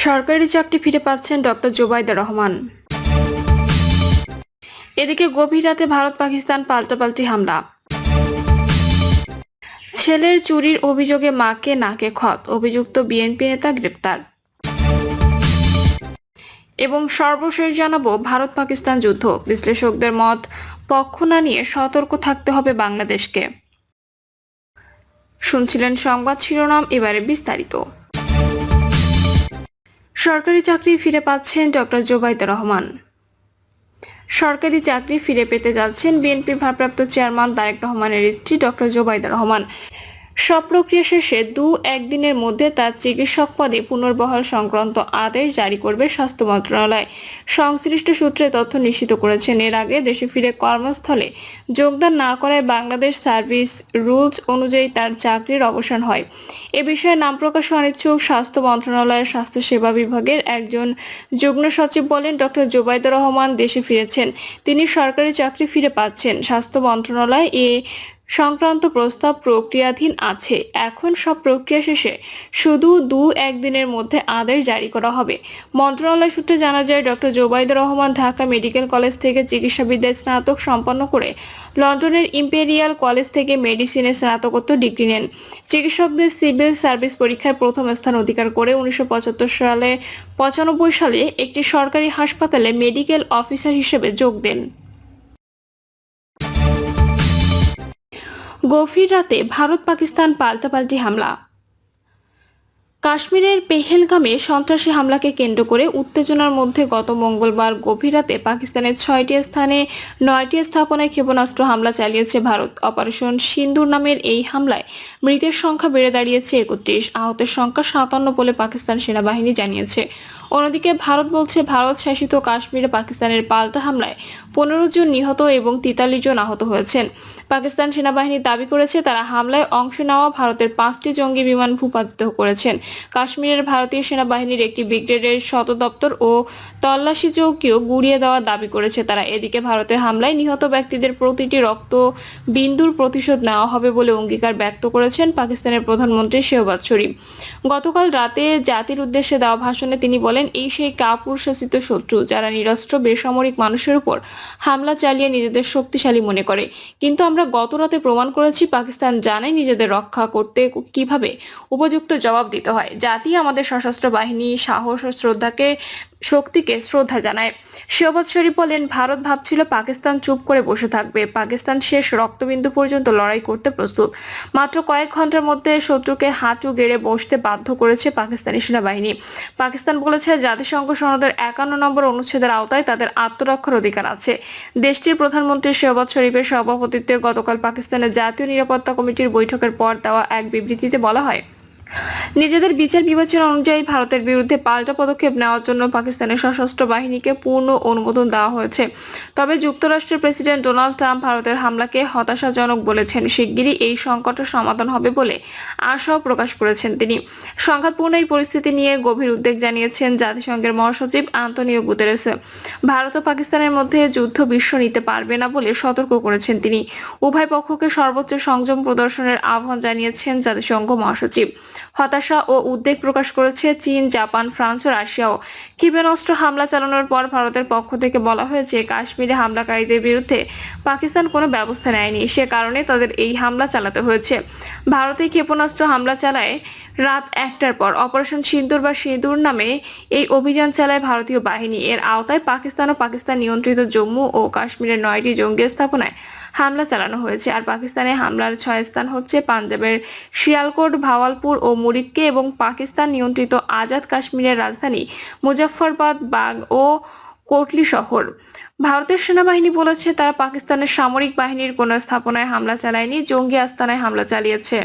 সরকারি চাকরি ফিরে পাচ্ছেন ডক্টর জোবাইদা রহমান। এদিকে গভীর রাতে ভারত পাকিস্তান পাল্টাপাল্টি হামলা। ছেলের চুরির অভিযোগে মাকে নাকে ক্ষত, অভিযুক্ত বিএনপি নেতা গ্রেপ্তার। এবং সর্বশেষ জানাবো ভারত পাকিস্তান যুদ্ধ, বিশ্লেষকদের মত পক্ষ না নিয়ে সতর্ক থাকতে হবে বাংলাদেশকে। শুনছিলেন সংবাদ শিরোনাম, এবারে বিস্তারিত। সরকারি চাকরি ফিরে পাচ্ছেন ডক্টর জোবাইদা রহমান। সরকারি চাকরি ফিরে পেতে যাচ্ছেন বিএনপির ভারপ্রাপ্ত চেয়ারম্যান তারেক রহমানের স্ত্রী ডক্টর জোবাইদা রহমান। সব প্রক্রিয়া শেষে একদিনের মধ্যে তার চিকিৎসক পদে পুনর্বহাল সংক্রান্ত আদেশ জারি করবে স্বাস্থ্য মন্ত্রণালয়। সংশ্লিষ্ট সূত্রে তথ্য নিশ্চিত করেছেন, এর আগে দেশে ফিরে কর্মস্থলে যোগদান না করায় বাংলাদেশ সার্ভিস রুলস অনুযায়ী তার চাকরির অবসান হয়। এ বিষয়ে নাম প্রকাশে অনিচ্ছুক স্বাস্থ্য মন্ত্রণালয়ের স্বাস্থ্য সেবা বিভাগের একজন যুগ্ম সচিব বলেন, ডক্টর জোবাইদা রহমান দেশে ফিরেছেন, তিনি সরকারি চাকরি ফিরে পাচ্ছেন। স্বাস্থ্য মন্ত্রণালয় এ সংক্রান্ত প্রস্তাব প্রক্রিয়াধীন আছে। এখন সব প্রক্রিয়া শেষে শুধু একদিনের মধ্যে আদেশ জারি করা হবে। মন্ত্রণালয় সূত্রে জানা যায়, doctor Zubaida Rahman Dhaka medical college থেকে চিকিৎসাবিদ্যায় স্নাতক সম্পন্ন করে লন্ডনের ইম্পেরিয়াল কলেজ থেকে মেডিসিনে স্নাতকোত্তর ডিগ্রি নেন। চিকিৎসকদের সিভিল সার্ভিস পরীক্ষায় প্রথম স্থান অধিকার করে 1995 সালে একটি সরকারি হাসপাতালে মেডিকেল অফিসার হিসেবে যোগ দেন। গভীর রাতে ভারত পাকিস্তান পাল্টাপাল্টি হামলা। কাশ্মীরের পেহেলগামে সন্ত্রাসী হামলাকে কেন্দ্র করে উত্তেজনার মধ্যে গত মঙ্গলবার গভীর রাতে পাকিস্তানের 6টি স্থানে 9টি স্থাপনায় ক্ষেপণাস্ত্র হামলা চালিয়েছে ভারত। অপারেশন সিন্দুর নামের এই হামলায় মৃতের সংখ্যা বেড়ে দাঁড়িয়েছে 31, আহতের সংখ্যা 57 বলে পাকিস্তান সেনাবাহিনী জানিয়েছে। অন্যদিকে ভারত বলছে, ভারত শাসিত কাশ্মীরে পাকিস্তানের পাল্টা হামলায় 15 জন নিহত এবং 43 জন আহত হয়েছেন। পাকিস্তান সেনাবাহিনী দাবি করেছে, তারা হামলায় অংশ নেওয়া ভারতের 5টি জঙ্গি বিমান ভূপাতিত করেছেন। কাশ্মীরের ভারতীয় সেনাবাহিনীর একটি ব্রিগেডের সদর দপ্তর ও তল্লাশি চৌকিও গুড়িয়ে দেওয়ার দাবি করেছে তারা। এদিকে ভারতের হামলায় নিহত ব্যক্তিদের প্রতিটি রক্ত বিন্দুর প্রতিশোধ নেওয়া হবে বলে অঙ্গীকার ব্যক্ত করেছেন পাকিস্তানের প্রধানমন্ত্রী শেহবাজ শরীফ। গতকাল রাতে জাতির উদ্দেশ্যে দেওয়া ভাষণে তিনি বলেন, এই সেই কাপুরুষ শাসিত শত্রু যারা নিরস্ত্র বেসামরিক মানুষের উপর হামলা চালিয়ে নিজেদের শক্তিশালী মনে করে। কিন্তু আমরা গত রাতে প্রমাণ করেছি, পাকিস্তান জানে নিজেদের রক্ষা করতে কিভাবে উপযুক্ত জবাব দিতে হয়। জাতি আমাদের সশস্ত্র বাহিনী সাহস ও শক্তিকে শ্রদ্ধা জানায়। শেহবাজ শরীফ বলেন, ভারত ভাবছিল পাকিস্তান চুপ করে বসে থাকবে। পাকিস্তান শেষ রক্তবিন্দু পর্যন্ত লড়াই করতে প্রস্তুত। মাত্র কয়েক ঘন্টার মধ্যে শত্রুকে হাঁটু গেড়ে বসতে বাধ্য করেছে পাকিস্তানি সেনাবাহিনী। পাকিস্তান বলেছে, জাতিসংঘ সনদের 51 নম্বর অনুচ্ছেদের আওতায় তাদের আত্মরক্ষার অধিকার আছে। দেশটির প্রধানমন্ত্রী শেহবাজ শরীফের সভাপতিত্বে গতকাল পাকিস্তানের জাতীয় নিরাপত্তা কমিটির বৈঠকের পর দেওয়া এক বিবৃতিতে বলা হয়, নিজেদের বিচার বিবেচনা অনুযায়ী ভারতের বিরুদ্ধে পাল্টা পদক্ষেপ নেওয়ার জন্য পাকিস্তানের সশস্ত্র বাহিনীকে পূর্ণ অনুমোদন দেওয়া হয়েছে। তবে যুক্তরাষ্ট্রের প্রেসিডেন্ট ডোনাল্ড ট্রাম্প ভারতের হামলাকে হতাশাজনক বলেছেন। শিগগিরই এই সংকটের সমাধান হবে বলে আশাও প্রকাশ করেছেন তিনি। সংঘাতপূর্ণ এই পরিস্থিতি নিয়ে গভীর উদ্বেগ জানিয়েছেন জাতিসংঘের মহাসচিব আন্তোনিও গুতেরেস। ভারত ও পাকিস্তানের মধ্যে যুদ্ধ বিশ্ব নিতে পারবে না বলে সতর্ক করেছেন তিনি। উভয় পক্ষকে সর্বোচ্চ সংযম প্রদর্শনের আহ্বান জানিয়েছেন জাতিসংঘ মহাসচিব। হতাশা ও উদ্বেগ প্রকাশ করেছে চীন, জাপান, ফ্রান্স ও রাশিয়াও। ক্ষেপণাস্ত্র হামলা চালানোর পর ভারতের পক্ষ থেকে বলা হয়েছে, কাশ্মীরে হামলাকারীদের বিরুদ্ধে পাকিস্তান কোনো ব্যবস্থা নেয়নি, সে কারণে তাদের এই হামলা চালাতে হয়েছে। ভারতে ক্ষেপণাস্ত্র হামলা চালায় রাত 1টার পর অপারেশন সিন্দুর বা সিঁদুর নামে এই অভিযান চালায় ভারতীয় বাহিনী। এর আওতায় পাকিস্তান ও পাকিস্তান নিয়ন্ত্রিত জম্মু ও কাশ্মীরের 9টি জঙ্গি স্থাপনায় হামলা চালানো হয়েছে। আর পাকিস্তানে হামলার 6 স্থান হচ্ছে পাঞ্জাবের শিয়ালকোট, ভাওয়ালপুর ও মুরিদকে এবং পাকিস্তান নিয়ন্ত্রিত আজাদ কাশ্মীরের রাজধানী মুজফ্ফরবাদ, বাগ ও কোটলি শহর। ভারতের সেনাবাহিনী বলেছে, তারা পাকিস্তানের সামরিক বাহিনীর কোনো স্থাপনায় হামলা চালায়নি, জঙ্গি আস্তানায় হামলা চালিয়েছে।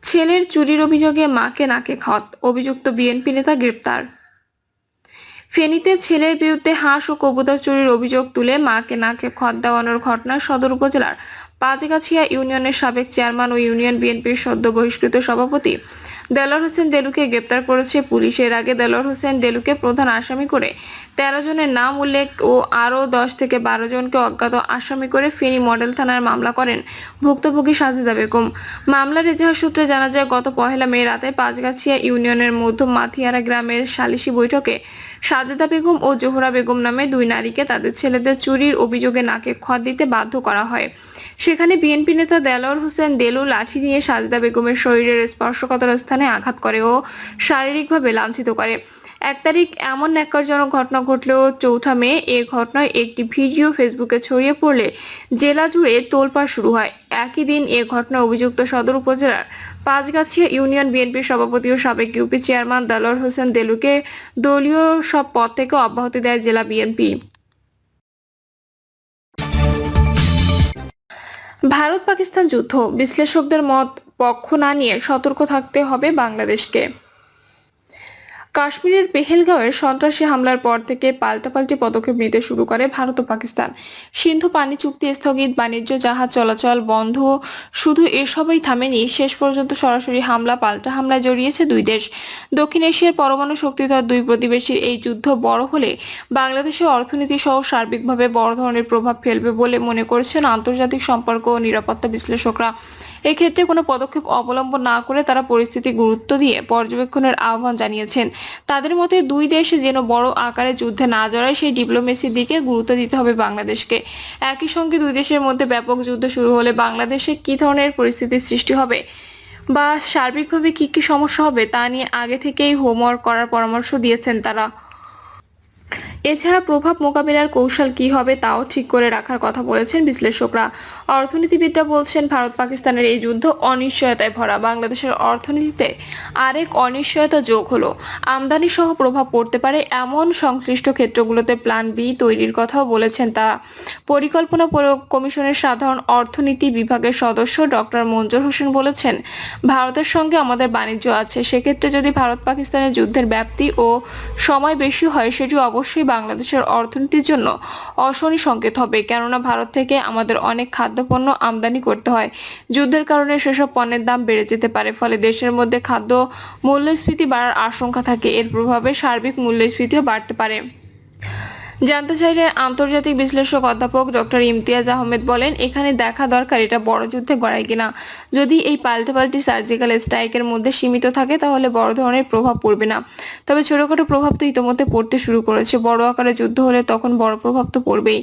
ছেলের চুরির অভিযোগে মাকে নাকে ক্ষত, অভিযুক্ত বিএনপি নেতা গ্রেপ্তার। ফেনীতে ছেলের বিরুদ্ধে হাঁস ও কবুতর চুরির অভিযোগ তুলে মাকে নাকে ক্ষত দেওয়ানোর ঘটনায় সদর উপজেলার পাঁচগাছিয়া ইউনিয়নের সাবেক চেয়ারম্যান ও ইউনিয়ন বিএনপির সদ্য বহিষ্কৃত সভাপতি দেলোয়ার হোসেন দেলুকে গ্রেপ্তার করেছে পুলিশ। এর আগে দেলোয়ার হোসেন দেলুকে প্রধান আসামি করে 13 জনের নাম উল্লেখ ও আরও 10 থেকে 12 জনকে অজ্ঞাত আসামি করে ফেনী মডেল থানায় মামলা করেন ভুক্তভোগী সাজেদা বেগম। মামলার এজাহার সূত্রে জানা যায়, গত 1 মে রাতে পাঁচগাছিয়া ইউনিয়নের মধ্য মাথিয়ারা গ্রামের সালিশি বৈঠকে সাজেদা বেগম ও জোহরা বেগম নামে 2 নারীকে তাদের ছেলেদের চুরির অভিযোগে নাকে খত দিতে বাধ্য করা হয়। সেখানে বিএনপি নেতা দেলোয়ার হোসেন দেলু লাঠি নিয়ে সাজেদা বেগমের শরীরের স্পর্শকাতর স্থানে আঘাত করে ও শারীরিকভাবে লাঞ্ছিত করে। 1 তারিখ এমন ন্যাক্কারজনক ঘটনা ঘটলেও 4 মে এ ঘটনায় একটি ভিডিও ফেসবুকে ছড়িয়ে পড়লে জেলা জুড়ে তোলপাড় শুরু হয়। একই দিন এ ঘটনায় অভিযুক্ত সদর উপজেলার পাঁচগাছিয়া ইউনিয়ন বিএনপির সভাপতি ও সাবেক ইউপি চেয়ারম্যান দেলোয়ার হোসেন দেলুকে দলীয় সব পদ থেকে অব্যাহতি দেয় জেলা বিএনপি। ভারত পাকিস্তান যুদ্ধ, বিশ্লেষকদের মত পক্ষ না নিয়ে সতর্ক থাকতে হবে বাংলাদেশকে। কাশ্মীরের পেহেলগাঁওয়ের সন্ত্রাসী হামলার পর থেকে পাল্টাপাল্টি পদক্ষেপ নিতে শুরু করে ভারত ও পাকিস্তান। সিন্ধু পানি চুক্তি স্থগিত, বাণিজ্য জাহাজ চলাচল বন্ধ, শুধু এসবই থামেনি, শেষ পর্যন্ত সরাসরি হামলা পাল্টা হামলায় জড়িয়েছে দুই দেশ। দক্ষিণ এশিয়ার পরমাণু শক্তিধর দুই প্রতিবেশীর এই যুদ্ধ বড় হলে বাংলাদেশের অর্থনীতি সহ সার্বিকভাবে বড় ধরনের প্রভাব ফেলবে বলে মনে করছেন আন্তর্জাতিক সম্পর্ক ও নিরাপত্তা বিশ্লেষকরা। এক্ষেত্রে কোনো পদক্ষেপ অবলম্বন না করে তারা পরিস্থিতি গুরুত্ব দিয়ে পর্যবেক্ষণের আহ্বান জানিয়েছেন। তাদের মতে দুই দেশ যেন বড় আকারে যুদ্ধে না জড়ায় সেই ডিপ্লোমেসির দিকে গুরুত্ব দিতে হবে বাংলাদেশকে। একই সঙ্গে দুই দেশের মধ্যে ব্যাপক যুদ্ধ শুরু হলে বাংলাদেশে কি ধরনের পরিস্থিতির সৃষ্টি হবে বা সার্বিকভাবে কি কি সমস্যা হবে তা নিয়ে আগে থেকেই হোমওয়ার্ক করার পরামর্শ দিয়েছেন তারা। এছাড়া প্রভাব মোকাবিলার কৌশল কি হবে তাও ঠিক করে রাখার কথা বলেছেন বিশ্লেষকরা। অর্থনীতিবিদরা বলছেন, ভারত পাকিস্তানের এই যুদ্ধ অনিশ্চয়তায় ভরা। বাংলাদেশের অর্থনীতিতে আরেক অনিশ্চয়তা যোগ হলো আমদানি সহ প্রভাব পড়তে পারে এমন সংশ্লিষ্ট ক্ষেত্রগুলোতে প্ল্যান বি তৈরির কথাও বলেছেন তারা। পরিকল্পনা কমিশনের সাধারণ অর্থনীতি বিভাগের সদস্য ডক্টর মঞ্জুর হোসেন বলেছেন, ভারতের সঙ্গে আমাদের বাণিজ্য আছে, সেক্ষেত্রে যদি ভারত পাকিস্তানের যুদ্ধের ব্যাপ্তি ও সময় বেশি হয় সেটি অবশ্যই বাংলাদেশের অর্থনীতির জন্য অশনি সংকেত হবে, কেননা ভারত থেকে আমাদের অনেক খাদ্যপণ্য আমদানি করতে হয়। যুদ্ধের কারণে সেসব পণ্যের দাম বেড়ে যেতে পারে, ফলে দেশের মধ্যে খাদ্য মূল্যস্ফীতি বাড়ার আশঙ্কা থাকে। এর প্রভাবে সার্বিক মূল্যস্ফীতিও বাড়তে পারে। জানতে চাইলে আন্তর্জাতিক বিশ্লেষক অধ্যাপক ডক্টর ইমতিয়াজ আহমেদ বলেন, এখানে দেখা দরকার এটা বড় যুদ্ধে গড়ায় কিনা। যদি এই পাল্টাপাল্টি সার্জিক্যাল স্ট্রাইকের মধ্যে সীমিত থাকে তাহলে বড় ধরনের প্রভাব পড়বে না, তবে ছোটখাটো প্রভাব তো ইতিমধ্যে পড়তে শুরু করেছে। বড় আকারে যুদ্ধ হলে তখন বড় প্রভাব তো পড়বেই।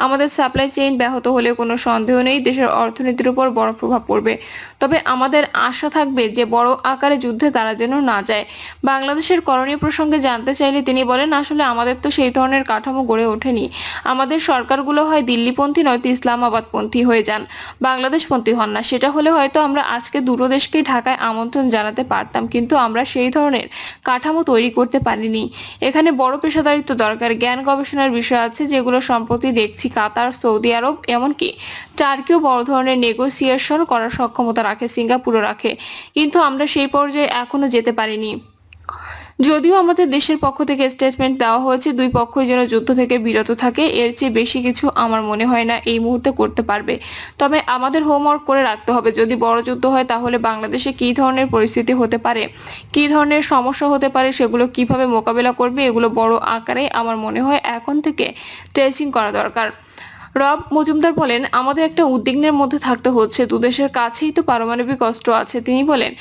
আমাদের সাপ্লাই চেইন ব্যাহত হলে কোনো সন্দেহ নেই দেশের অর্থনীতির উপর বড় প্রভাব পড়বে, তবে আমাদের আশা থাকবে যে বড় আকারে যুদ্ধে তারা যেন না যায়। বাংলাদেশের করণীয় প্রসঙ্গে জানতে চাইলে তিনি বলেন, আসলে আমাদের তো সেই ধরনের কাঠামো গড়ে ওঠেনি। আমাদের সরকারগুলো হয় দিল্লিপন্থী নয়তো ইসলামাবাদপন্থী হয়ে যান, বাংলাদেশপন্থী হন না। সেটা হলে হয়তো আমরা আজকে দুটো দেশকেই ঢাকায় আমন্ত্রণ জানাতে পারতাম, কিন্তু আমরা সেই ধরনের কাঠামো তৈরি করতে পারিনি। এখানে বড় পেশাদারিত্ব দরকার। জ্ঞান গবেষণার বিষয় আছে যেগুলো সম্প্রতি দেখছি কাতার, সৌদি আরব, এমনকি টার্কিও বড় ধরনের নেগোসিয়েশন করার সক্ষমতা রাখে, সিঙ্গাপুরও রাখে, কিন্তু আমরা সেই পর্যায়ে এখনো যেতে পারিনি। যদিও আমাদের দেশের পক্ষ থেকে স্টেটমেন্ট দেওয়া হয়েছে দুই পক্ষই যেন যুদ্ধ থেকে বিরত থাকে, এর চেয়ে বেশি কিছু আমার মনে হয় না এই মুহূর্তে করতে পারবে। তবে আমাদের হোমওয়ার্ক করে রাখতে হবে, যদি বড় যুদ্ধ হয় তাহলে বাংলাদেশে কী ধরনের পরিস্থিতি হতে পারে, কী ধরনের সমস্যা হতে পারে, সেগুলো কিভাবে মোকাবেলা করবে, এগুলো বড় আকারে আমার মনে হয় এখন থেকে ট্রেসিং করা দরকার। রব মজুমদার বলেন, আমাদের একটা উদ্বিগ্নের মধ্যে থাকতে হচ্ছে, দুদেশের কাছেই তো পারমাণবিক অস্ত্র আছে। তিনি বলেন,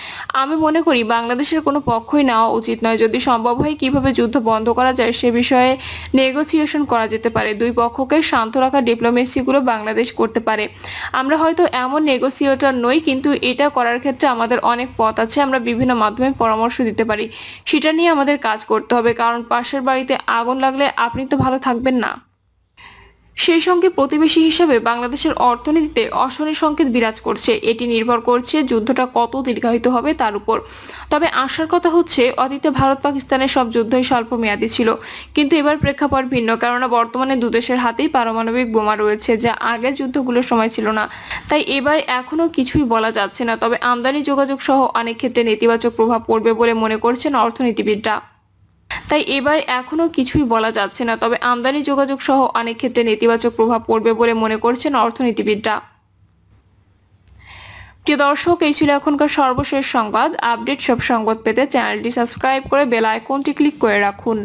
আমি মনে করি বাংলাদেশের কোনো পক্ষই নেওয়া উচিত নয়। যদি সম্ভব হয় কিভাবে যুদ্ধ বন্ধ করা যায় সে বিষয়ে নেগোসিয়েশন করা যেতে পারে। দুই পক্ষকে শান্ত রাখা ডিপ্লোমেসিগুলো বাংলাদেশ করতে পারে। আমরা হয়তো এমন নেগোসিয়েটর নই, কিন্তু এটা করার ক্ষেত্রে আমাদের অনেক পথ আছে। আমরা বিভিন্ন মাধ্যমে পরামর্শ দিতে পারি, সেটা নিয়ে আমাদের কাজ করতে হবে, কারণ পাশের বাড়িতে আগুন লাগলে আপনি তো ভালো থাকবেন না। সেই সঙ্গে প্রতিবেশী হিসেবে বাংলাদেশের অর্থনীতিতে অশনি সংকেত বিরাজ করছে। এটি নির্ভর করছে যুদ্ধটা কত দীর্ঘায়িত হবে তার উপর। তবে আশার কথা হচ্ছে, অতীতে ভারত পাকিস্তানের সব যুদ্ধই স্বল্প মেয়াদী ছিল, কিন্তু এবার প্রেক্ষাপট ভিন্ন, কেননা বর্তমানে দুদেশের হাতেই পারমাণবিক বোমা রয়েছে, যা আগের যুদ্ধগুলোর সময় ছিল না। তাই এবার এখনো কিছুই বলা যাচ্ছে না, তবে আমদানি যোগাযোগ সহ অনেক ক্ষেত্রে নেতিবাচক প্রভাব পড়বে বলে মনে করছেন অর্থনীতিবিদরা। প্রিয় দর্শক, এই ছিল এখনকার সর্বশেষ সংবাদ। আপডেট সব সংবাদ পেতে চ্যানেলটি সাবস্ক্রাইব করে বেল আইকনটি ক্লিক করে রাখুন।